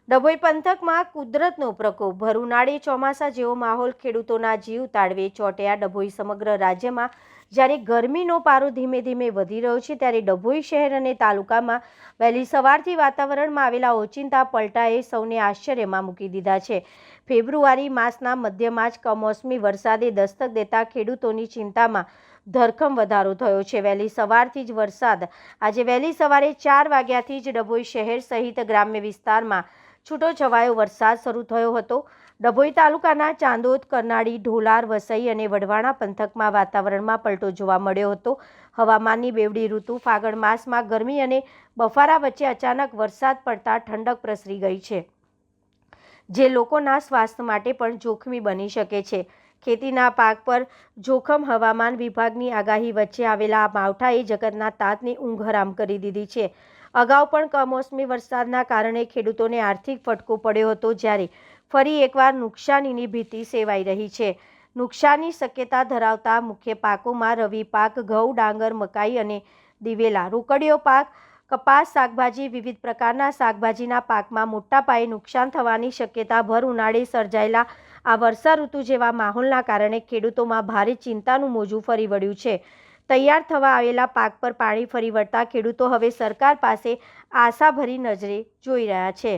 ડભોઈ પંથકમાં કુદરતનો પ્રકોપ, ભર ઉનાળે ચોમાસા જેવો માહોલ, ખેડૂતોના જીવ તાળવે ચોંટ્યા. ડભોઈ સમગ્ર રાજ્યમાં જ્યારે ગરમીનો પારો ધીમે ધીમે વધી રહ્યો છે, ત્યારે ડભોઈ શહેર અને તાલુકામાં વહેલી સવારથી વાતાવરણમાં આવેલા ઓચિંતા પલટાએ સૌને આશ્ચર્યમાં મૂકી દીધા છે. ફેબ્રુઆરી માસના મધ્યમાં જ કમોસમી વરસાદે દસ્તક દેતા ખેડૂતોની ચિંતામાં ધરખમ વધારો થયો છે. વહેલી સવારથી જ વરસાદ આજે વહેલી સવારે 4 વાગ્યાથી જ ડભોઈ શહેર સહિત ગ્રામ્ય વિસ્તારમાં છૂટો છવાયો વરસાદ શરૂ થયો હતો. ડભોઈ તાલુકાના ચાંદોદ, કરનાળી, ઢોલાર, વસઈ અને વઢવાણા પંથકમાં વાતાવરણમાં પલટો જોવા મળ્યો હતો. હવામાનની બેવડી ઋતુ ફાગણ માસમાં ગરમી અને બફારા વચ્ચે અચાનક વરસાદ પડતા ઠંડક પ્રસરી ગઈ છે, જે લોકોના સ્વાસ્થ્ય માટે પણ જોખમી બની શકે છે. ખેતીના પાક પર જોખમ. હવામાન વિભાગની આગાહી વચ્ચે આવેલા આ માવઠાએ જગતના તાતની ઊંઘ હરામ કરી દીધી છે. અગાઉ પણ કમોસમી વરસાદના કારણે ખેડૂતોને આર્થિક ફટકો પડ્યો હતો, જ્યારે ફરી એકવાર નુકસાનીની ભીતિ સેવાઈ રહી છે. નુકસાનની શક્યતા ધરાવતા મુખ્ય પાકોમાં રવિ પાક ઘઉં, ડાંગર, મકાઈ અને દિવેલા, રોકડીયો પાક કપાસ, શાકભાજી, વિવિધ પ્રકારના શાકભાજીના પાકમાં મોટા પાયે નુકસાન થવાની શક્યતા. ભર ઉનાળે સર્જાયેલા આ વર્ષા ઋતુ જેવા માહોલના કારણે ખેડૂતોમાં ભારે ચિંતાનું મોજું ફરી વળ્યું છે. તૈયાર થવા આવેલા પાક પર પાણી ફરી વળતા ખેડૂતો હવે સરકાર પાસે આશાભરી નજરે જોઈ રહ્યા છે.